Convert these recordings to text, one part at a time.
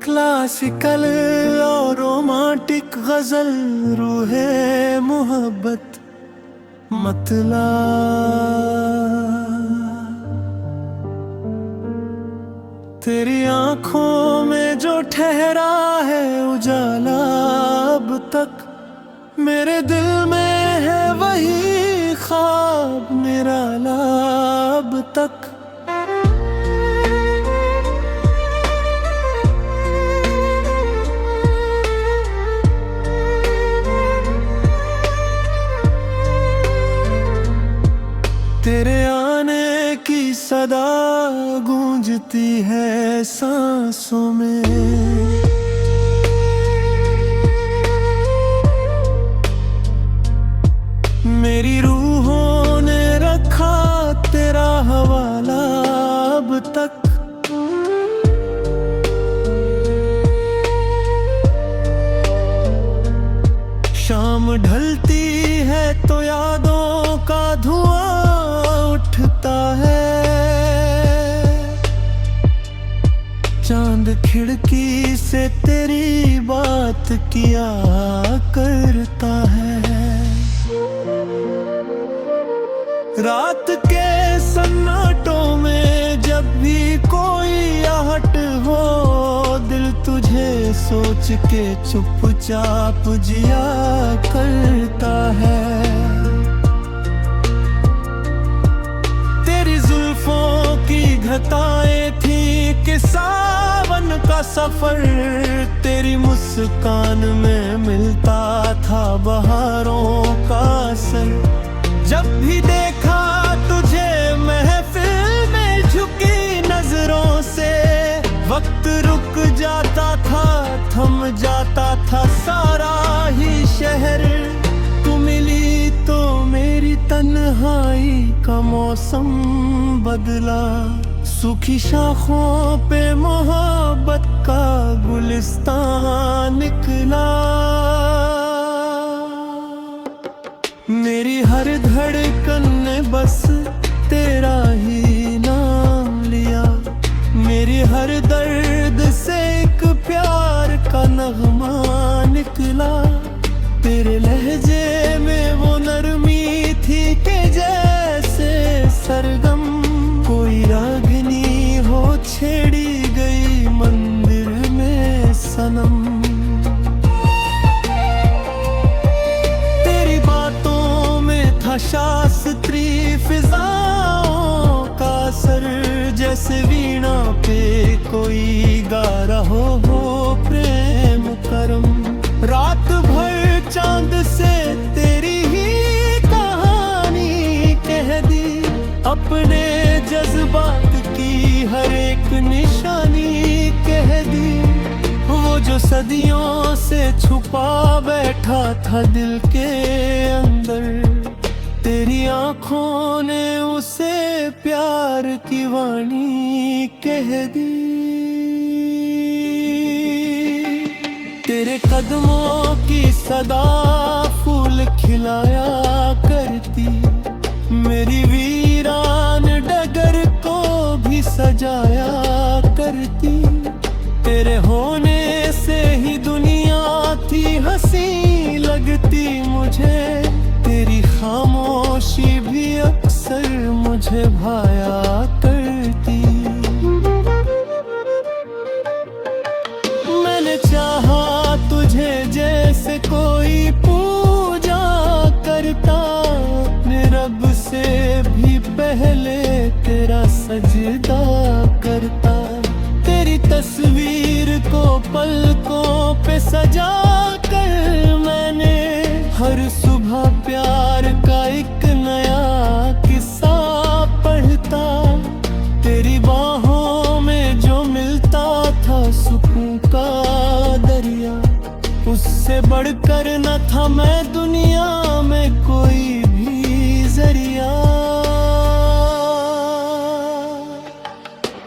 Classical और romantic गजल रूहे मोहब्बत मतला, तेरी आंखों में जो ठहरा है उजाला अब तक, मेरे दिल में है वही ख्वाब निराला अब तक। तेरे आने की सदा गूंजती है सांसों में, मेरी रूहों ने रखा तेरा हवाला अब तक। शाम ढलती है तो यादों का धुआं उठता है, चांद खिड़की से तेरी बात किया करता है। रात के सन्नाटों में जब भी कोई आहट हो, दिल तुझे सोच के चुपचाप जिया करता है। तेरी जुल्फों की घटाएं थी कि सावन का सफर, तेरी मुस्कान में मिलता था बहारों का असर। जब भी देखा तुझे महफिल में झुकी नजरों से, वक्त रुक जाता था, थम जाता था सारा ही शहर। तू मिली तो मेरी तन्हाई का मौसम बदला, सूखी शाखों पे मोहब्बत का गुलिस्तान निकला। मेरी हर धड़कन ने बस तेरा ही नाम लिया, मेरी हर दर्द से एक प्यार का नगमा निकला। तेरे लहजे में वो नरमी थी कि जैसे सरगम कोई रागनी हो छेड़ी गई मंदिर में सनम। शास्त्री फिजाओं का असर, जैसे वीणा पे कोई गा रहा हो प्रेम करम। रात भर चांद से तेरी ही कहानी कह दी, अपने जज्बात की हर एक निशानी कह दी। वो जो सदियों से छुपा बैठा था दिल के अंदर, तेरी आंखों ने उसे प्यार की वाणी कह दी। तेरे कदमों की सदा फूल खिलाया करती, मेरी वीरान डगर को भी सजाया करती। तेरे होने से ही दुनिया थी हंसी लगती मुझे, तेरी खामोशी भी अक्सर मुझे भाया करती। मैंने चाहा तुझे जैसे कोई पूजा करता, अपने रब से भी पहले तेरा सजदा करता। तेरी तस्वीर को पलकों पे सजा कर मैंने हर सुबह प्यार का एक नया किस्सा पढ़ता। तुझसे बढ़कर न था मैं दुनिया में कोई भी जरिया।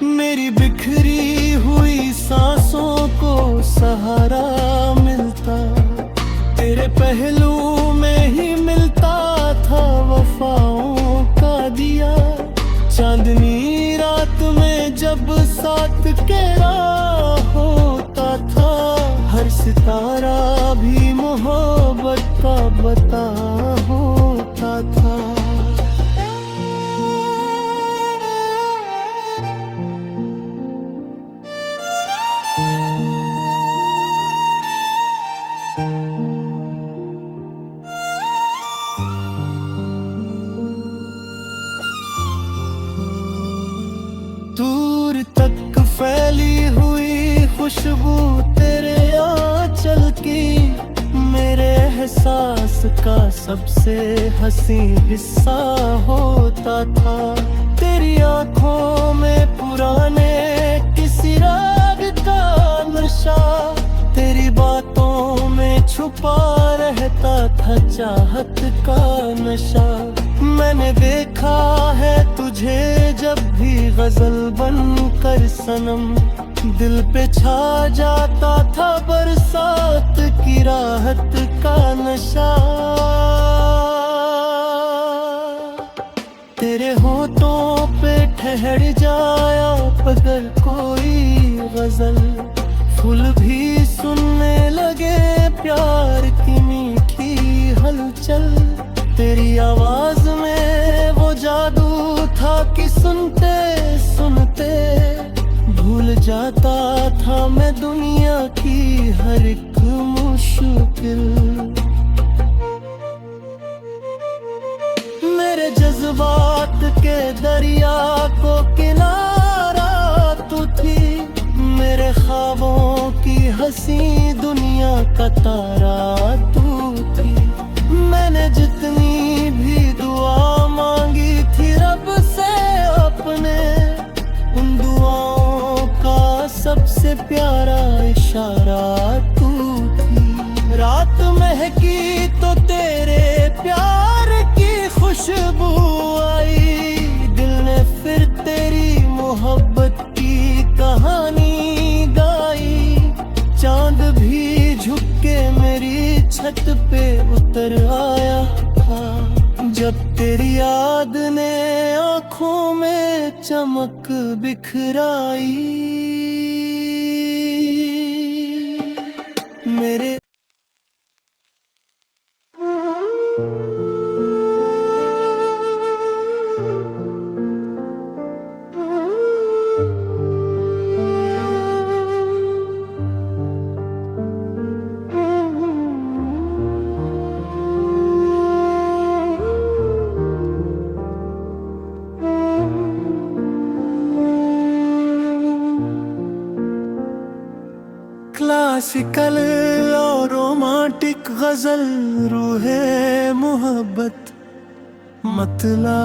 मेरी बिखरी हुई सांसों को सहारा मिलता, तेरे पहलू में ही मिलता था वफाओं का दिया। चांदनी रात में जब साथ तेरा होता था, हर सितारा भी मोहब्बत का बता होता था। दूर तक फैली हुई खुशबू तेरे आंचल की, मेरे एहसास का सबसे हंसी हिस्सा होता था। तेरी आंखों में पुराने किसी राग का नशा, तेरी बातों में छुपा रहता था चाहत का नशा। मैंने देखा है तुझे जब भी गजल बनकर सनम, दिल पे छा जाता था बरसात की राहत का नशा। तेरे होठों पे ठहर जाया अगर कोई गजल, फूल भी सुनने लगे प्यार की मीठी हलचल। तेरी आवाज में वो जादू था कि सुनते सुनते भूल जाता था मैं दुनिया की हर एक मुश्किल। मेरे जज्बात के दरिया को किनारा तू थी, मेरे ख्वाबों की हंसी दुनिया का तारा तू थी। मैंने जितनी भी दुआ मांगी थी रब से अपने, उन दुआओं का सबसे प्यारा इशारा तू थी। रात महकी तो तेरे प्यार की खुशबू आई, दिल ने फिर तेरी मोहब्बत की कहानी गाई। चांद भी झुक के मेरी छत पे उतर आया था, जब तेरी याद ने आँखों में चमक बिखराई। मेरे क्लासिकल और रोमांटिक गजल, रूहे मोहब्बत मतला।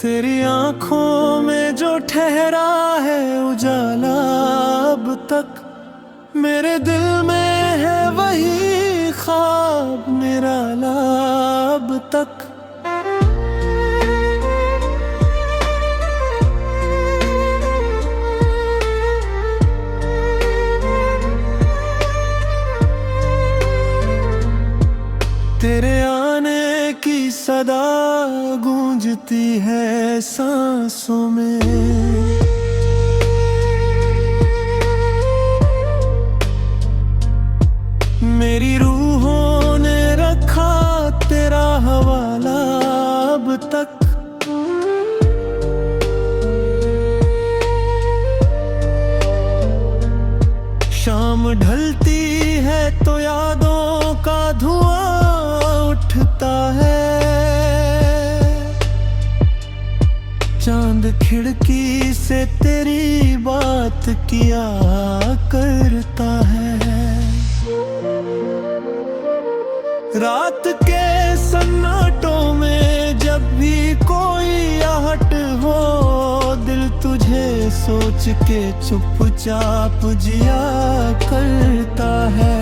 तेरी आंखों में जो ठहरा है उजाला अब तक, मेरे दिल में है वही ख्वाब निराला अब तक। तेरे आने की सदा गूंजती है सांसों में, मेरी रूहों ने रखा तेरा हवाला अब तक। शाम ढलती है तो यादों का धुआं उठता है, चांद खिड़की से तेरी बात किया करता है। रात के सन्नाटों में जब भी कोई आहट हो, दिल तुझे सोच के चुपचाप जिया करता है।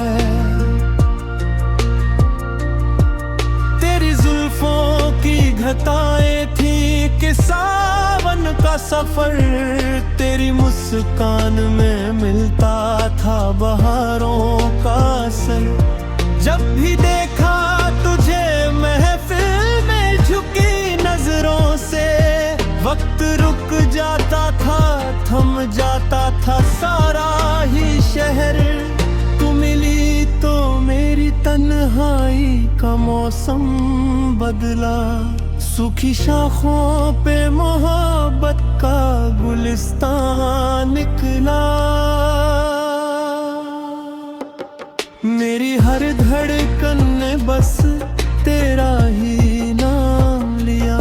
तेरी जुल्फों की घटाएं थी कि सावन का सफर, तेरी मुस्कान में मिलता था बहारों का असर। जब भी देखा तुझे महफिल में झुकी नजरों से, वक्त रुक जाता था, थम जाता था सारा ही शहर। तू मिली तो मेरी तन्हाई का मौसम बदला, सूखी शाखों पे मोहब्बत का गुलिस्तान निकला। मेरी हर धड़कन ने बस तेरा ही नाम लिया,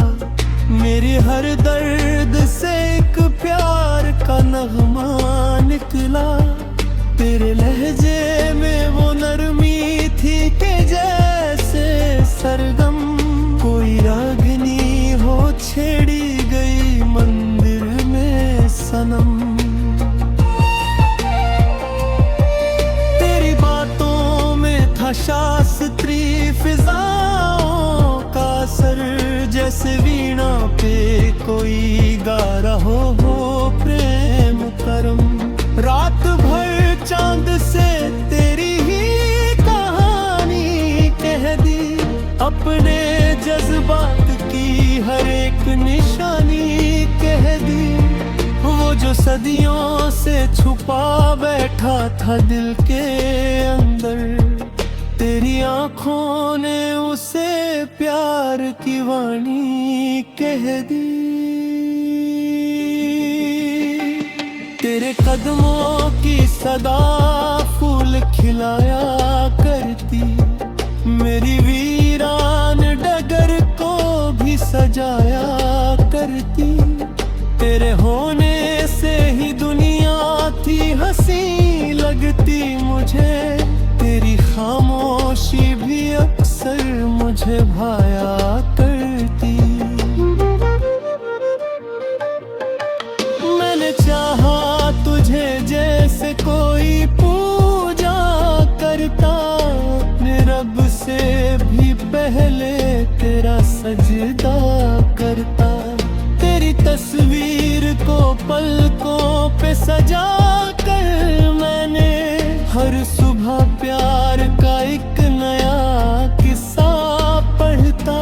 मेरी हर दर्द से एक प्यार का नगमा निकला। तेरे लहजे में वो नरमी थी कि जैसे सरगम कोई रागनी हो छेड़ी गई मंदिर में सनम। तेरी बातों में था शास्त्री फिजाओं का असर, जैसे वीणा पे कोई गा रहा हो प्रेम करम। रात भर चांद से तेरी ही कहानी कह दी, अपने जज्बात की हर एक निशानी कह दी। वो जो सदियों से छुपा बैठा था दिल के अंदर, तेरी आंखों ने उसे प्यार की वाणी कह दी। तेरे कदमों की सदा फूल खिलाया करती, मेरी वीरान डगर को भी सजाया करती। तेरे होने से ही दुनिया थी हंसी लगती मुझे, तेरी खामोशी भी अक्सर मुझे भाया करती। मैंने चाहा तुझे जैसे कोई पूजा करता, अपने रब से भी पहले तेरा सजदा करता। तेरी तस्वीर को पलकों पे सजा कर मैंने हर सुबह प्यार का एक नया किस्सा पढ़ता।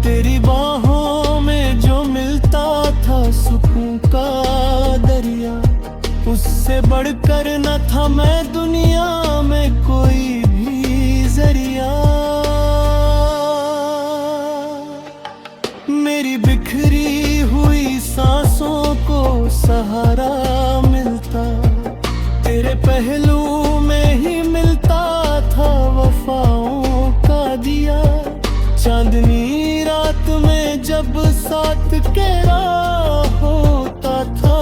तेरी बाहों में जो मिलता था सुकून का दरिया, उससे बढ़कर न था मैं दुनिया में कोई भी जरिया। मेरी बिखरी हुई सांसों को सहारा मिलता, तेरे पहलू में ही मिलता था वफाओं का दिया। चांदनी रात में जब साथ तेरा होता था,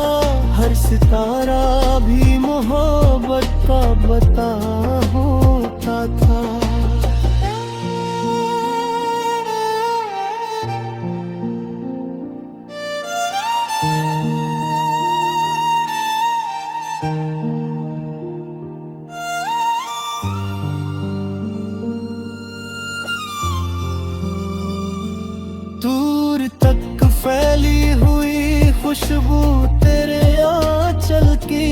हर सितारा भी मोहब्बत का बता होता था। दूर तक फैली हुई खुशबू तेरे आंचल की,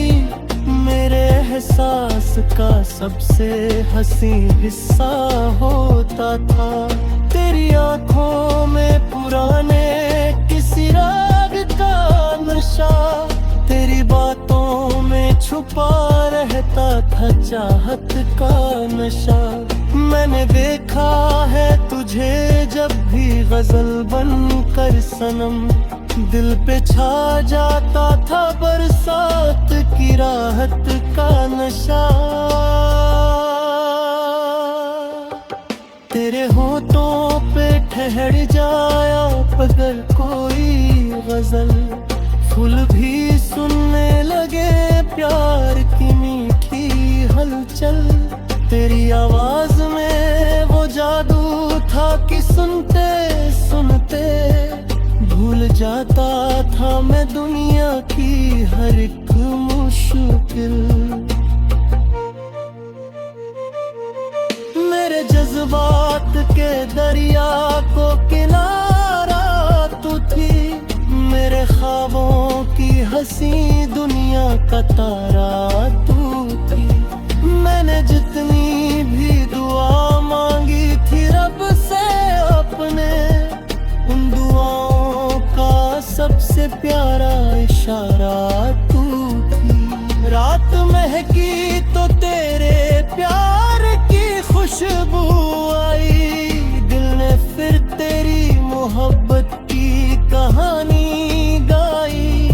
मेरे एहसास का सबसे हंसी हिस्सा होता था। तेरी आंखों में पुराने किसी राग का नशा, तेरी बातों में छुपा रहता था चाहत का नशा। मैंने देखा है तुझे जब भी गजल बनकर सनम, दिल पे छा जाता था बरसात की राहत का नशा। तेरे होठों पे ठहर जाया अगर कोई गजल, फूल भी सुनने लगे प्यार की मीठी हलचल। तेरी आवाज में वो जादू था कि सुनते सुनते भूल जाता था था मैं दुनिया की हर एक मुश्किल। मेरे जज्बात के दरिया को किनारा तू थी, मेरे ख्वाबों की हंसी दुनिया का तारा तू थी। मैंने जितनी भी दुआ मांगी थी रब से अपने, उन दुआओं का सबसे प्यारा इशारा तू थी। रात महकी तो तेरे प्यार की खुशबू आई, दिल ने फिर तेरी मोहब्बत की कहानी गाई।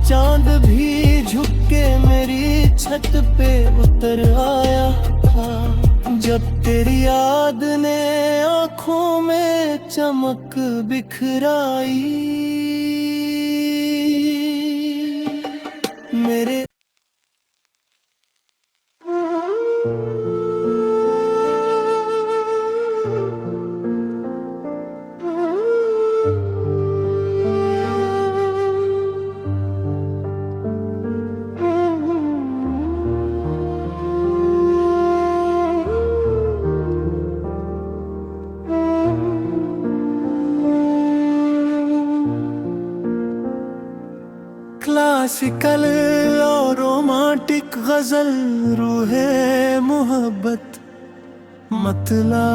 चांद भी झुक के मेरी छत पे उतर आया था, जब तेरी याद ने आँखों में चमक बिखराई। मेरे क्लासिकल और रोमांटिक गजल, रूहे मोहब्बत मतला।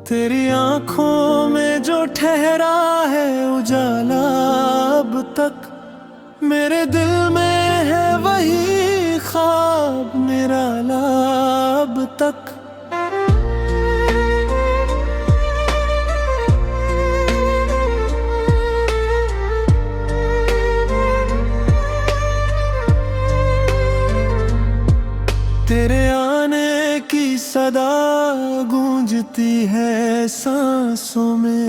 तेरी आंखों में जो ठहरा है उजाला अब तक, मेरे दिल में है वही ख्वाब निराला अब तक। तेरे आने की सदा गूंजती है सांसों में,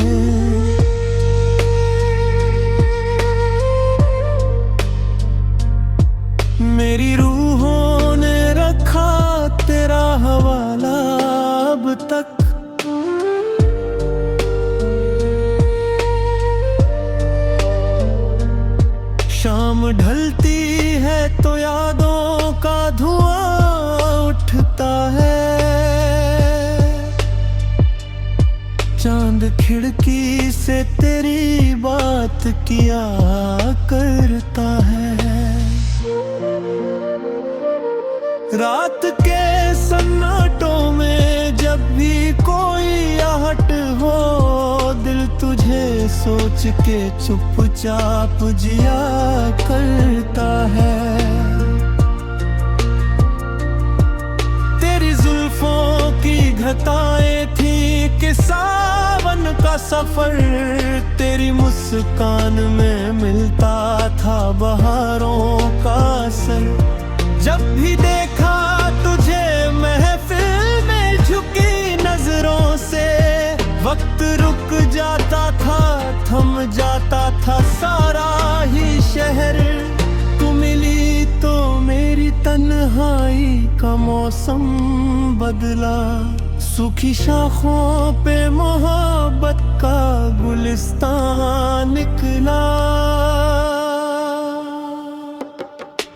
मेरी रूहों ने रखा तेरा हवाला अब तक। शाम ढलती है तो यादों का धुआं उठता है, चांद खिड़की से तेरी बात किया करता है। रात के सन्नाटों में जब भी कोई आहट हो, दिल तुझे सोच के चुपचाप जिया करता है। की घटाएं थी कि सावन का सफर, तेरी मुस्कान में मिलता था बहारों का असर। जब भी देखा तुझे महफिल में झुकी नजरों से, वक्त रुक जाता था, थम जाता था सारा ही शहर। तू मिली तो मेरी तन्हाई का मौसम बदला, सूखी शाखों पे मोहब्बत का गुलिस्तान निकला।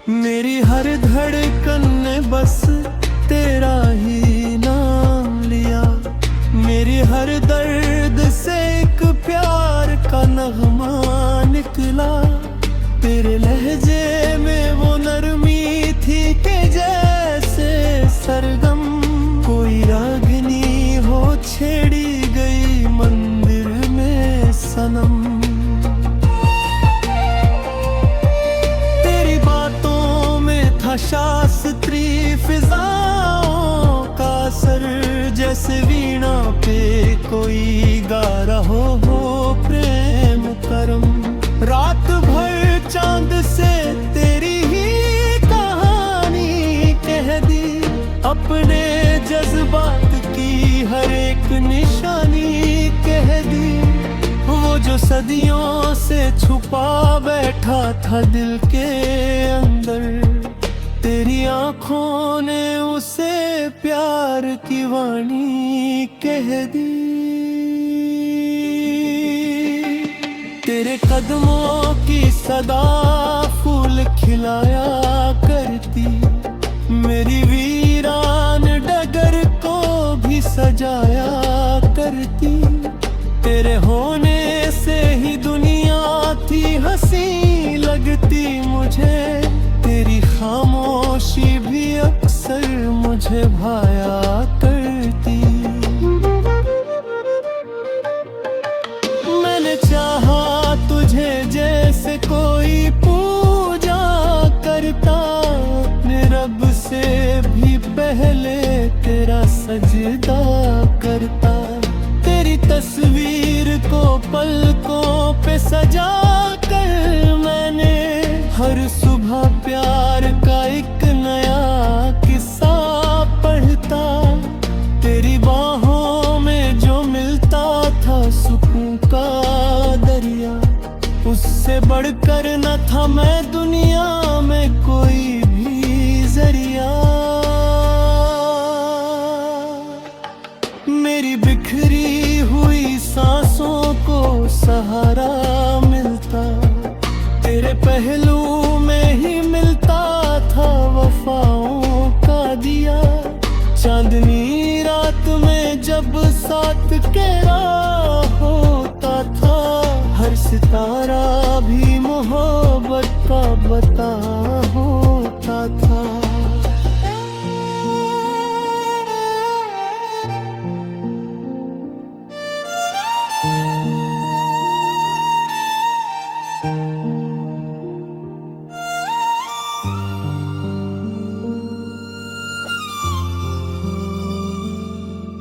मेरी हर धड़कन ने बस तेरा ही नाम लिया, मेरी हर दर्द से एक प्यार का नगमा निकला। तेरे लहजे में वो नरमी थी कि जैसे सरगम कोई रागनी हो छेड़ी गई मंदिर में सनम। तेरी बातों में था शास्त्री फिजाओं का असर, जैसे वीणा पे कोई गा रहा हो प्रेम करम। रात भर चांद से तेरी ही कहानी कह दी, अपने जज्बात की हर एक निशानी कह दी। वो जो सदियों से छुपा बैठा था दिल के अंदर, तेरी आंखों ने उसे से प्यार की वाणी कह दी। तेरे कदमों की सदा फूल खिलाया करती, मेरी वीरान डगर को भी सजाया करती। तेरे होने से ही दुनिया थी हंसी लगती मुझे, तेरी खामोशी भी अक्सर मुझे भाया करती। मैंने चाहा तुझे जैसे कोई पूजा करता, अपने रब से भी पहले तेरा सजदा करता। तेरी तस्वीर को पलकों पे सजा कर मैंने हर सुबह प्यार का एक नया किस्सा पढ़ता। तेरी बाहों में जो मिलता था सुकून का दरिया, उससे बढ़कर न था मैं दुनिया में कोई भी जरिया। मेरी बिखरी हुई सांसों को सहारा मिलता, तेरे पहलू में ही मिलता था वफाओं का दिया। चांदनी रात में जब साथ तेरा होता था, हर सितारा भी मोहब्बत का बता होता था।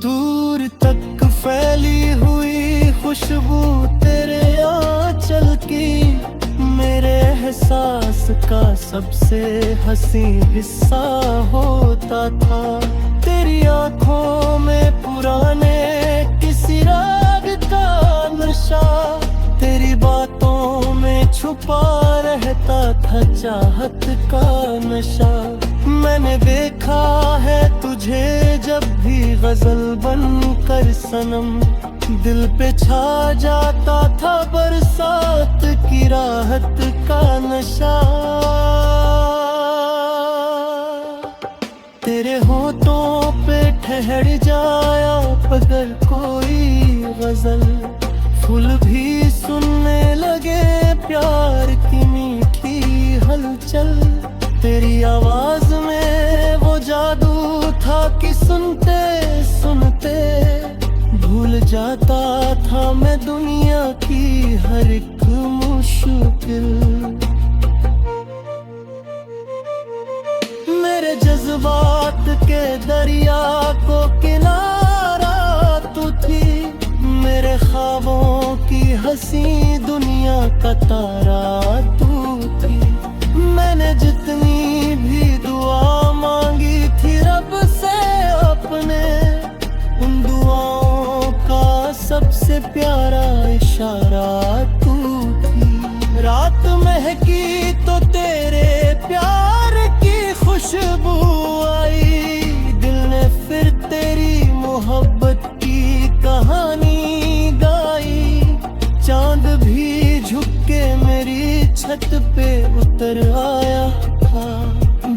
दूर तक फैली हुई खुशबू तेरे आंचल की, मेरे एहसास का सबसे हंसी हिस्सा होता था। तेरी आंखों में पुराने किसी राग का नशा, तेरी बातों में छुपा रहता था चाहत का नशा। मैंने देखा है तुझे जब भी गजल बनकर सनम, दिल पे छा जाता था बरसात की राहत का नशा। तेरे होठों पे ठहर जाया अगर कोई गजल, फूल भी सुनने लगे प्यार की मीठी हलचल। तेरी आवाज में वो जादू था कि सुनते सुनते भूल जाता था मैं दुनिया की हर एक मुश्किल। मेरे जज्बात के दरिया को किनारा तू थी, मेरे ख्वाबों की हंसी दुनिया का तारा तू थी। मैंने जितनी भी दुआ मांगी थी रब से अपने, उन दुआओं का सबसे प्यारा इशारा तू थी। रात महकी तो तेरे प्यार की खुशबू आई, दिल ने फिर तेरी मोहब्बत की कहानी गाई। चांद भी झुक के मेरी छत पे उतर आया था,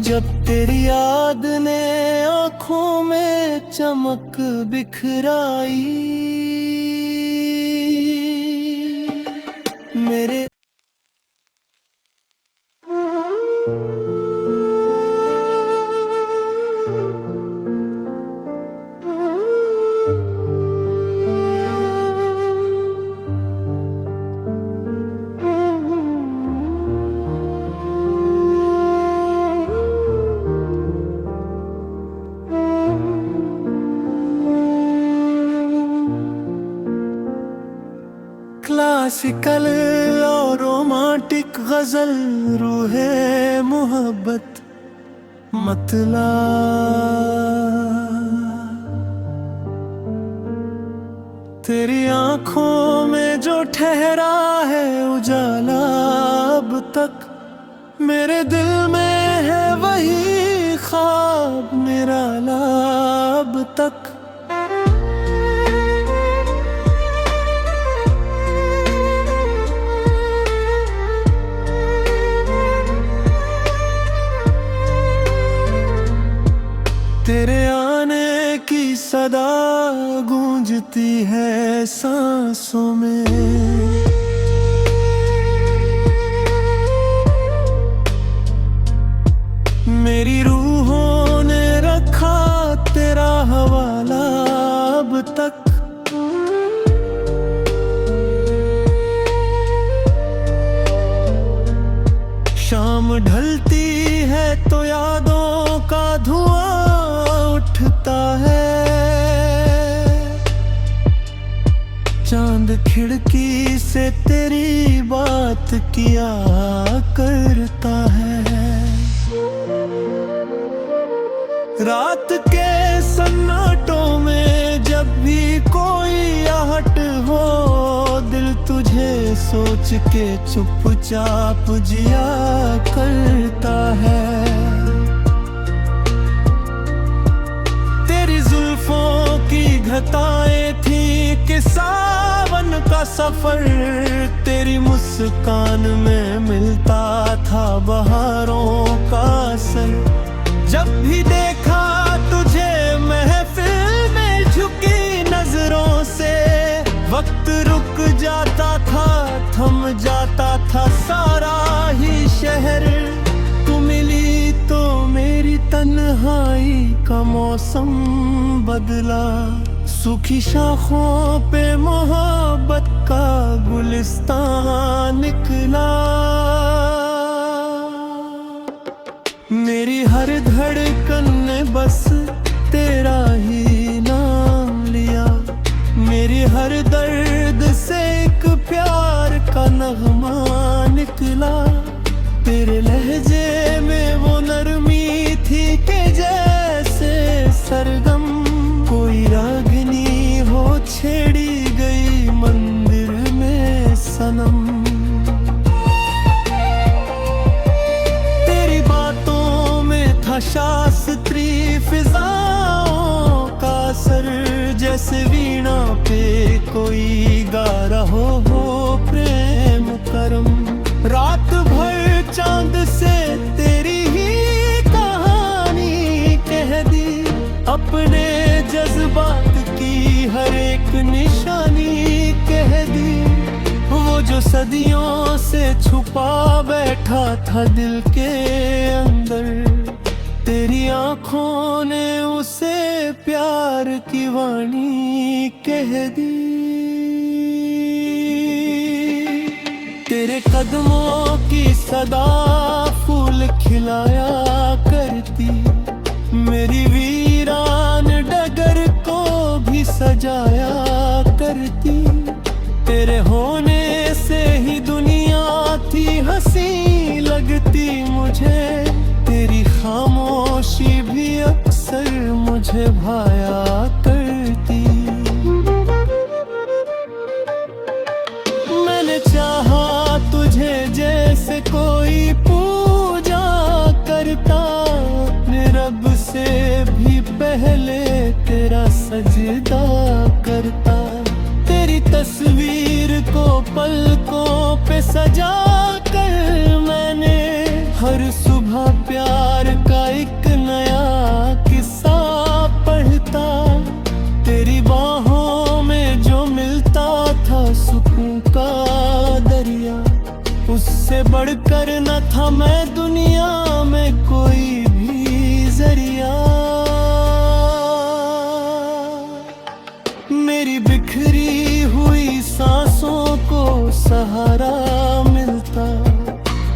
जब तेरी याद ने आँखों में चमक बिखराई। मेरे क्लासिकल और रोमांटिक गजल, रूहे मोहब्बत मतला। तेरी आंखों में जो ठहरा है उजाला अब तक, मेरे दिल में है वही ख्वाब निराला अब तक। सदा गूंजती है सांसों में। मेरी रूहों ने रखा तेरा हवाला अब तक। शाम ढलती है तो यादों का धुआं उठता है। चांद खिड़की से तेरी बात किया करता है। रात के सन्नाटों में जब भी कोई आहट हो, दिल तुझे सोच के चुपचाप जिया करता है। तेरी जुल्फों की घटाएं थी कि सावन का सफर, तेरी मुस्कान में मिलता था बहारों का असर। जब भी देखा तुझे महफिल में झुकी नजरों से, वक्त रुक जाता था, थम जाता था सारा ही शहर। तू मिली तो मेरी तन्हाई का मौसम बदला, सूखी शाखों पे मोहब्बत का गुलिस्तान निकला। मेरी हर धड़कन ने बस तेरा ही नाम लिया, मेरी हर दर्द से एक प्यार का नगमा निकला। तेरे लहजे में वो नरमी थी कि जैसे सरगम कोई रागनी हो छेड़ी गई मंदिर में सनम। शास्त्री फिजाओं का असर, जैसे वीणा पे कोई गा रहा हो प्रेम करम। रात भर चांद से तेरी ही कहानी कह दी, अपने जज्बात की हर एक निशानी कह दी। वो जो सदियों से छुपा बैठा था दिल के अंदर, तेरी आँखों ने उसे प्यार की वाणी कह दी। तेरे कदमों की सदा फूल खिलाया करती, मेरी वीरान डगर को भी सजाया करती। तेरे होने से ही दुनिया थी हंसी लगती मुझे, तेरी खामोशी भी अक्सर मुझे भाया करती। मैंने चाहा तुझे जैसे कोई पूजा करता, अपने रब से भी पहले तेरा सजदा करता। तेरी तस्वीर को पलकों पे सजा कर मैंने हर सुबह प्यार का एक नया किस्सा पढ़ता। तेरी बाहों में जो मिलता था सुकून का दरिया, उससे बढ़कर न था मैं दुनिया में कोई भी जरिया। मेरी बिखरी हुई सांसों को सहारा मिलता,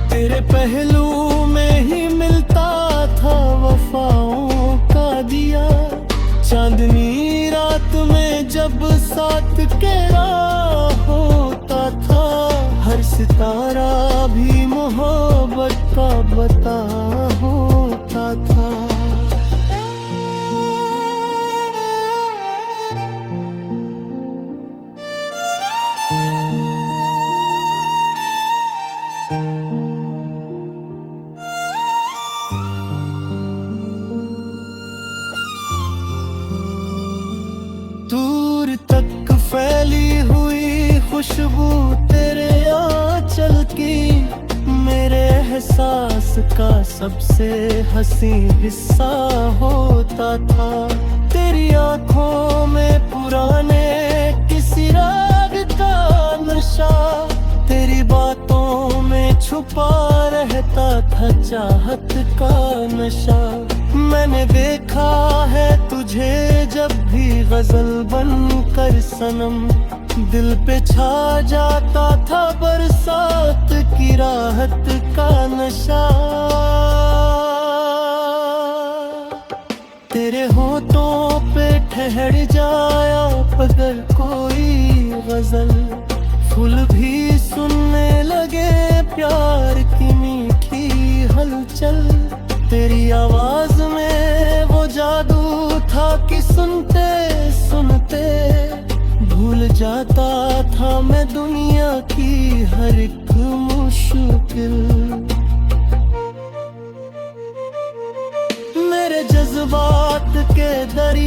तेरे पहलू में ही मिलता था वफाओं का दिया। चांदनी रात में जब साथ तेरा होता था, हर सितारा भी मोहब्बत का बता होता था। दूर तक फैली हुई खुशबू तेरे आंचल की, मेरे एहसास का सबसे हंसी हिस्सा होता था। तेरी आंखों में पुराने किसी राग का नशा, तेरी बातों में छुपा रहता था चाहत का नशा। मैंने देखा है तुझे जब भी गजल बनकर सनम, दिल पे छा जाता था बरसात की राहत का नशा। तेरे होठों पे ठहर जाया अगर कोई गजल, फूल भी सुनने लगे प्यार की मीठी हलचल। तेरी आवाज में वो जादू था कि सुनते सुनते भूल जाता था मैं दुनिया की हर एक मुश्किल। मेरे जज्बात के दरिया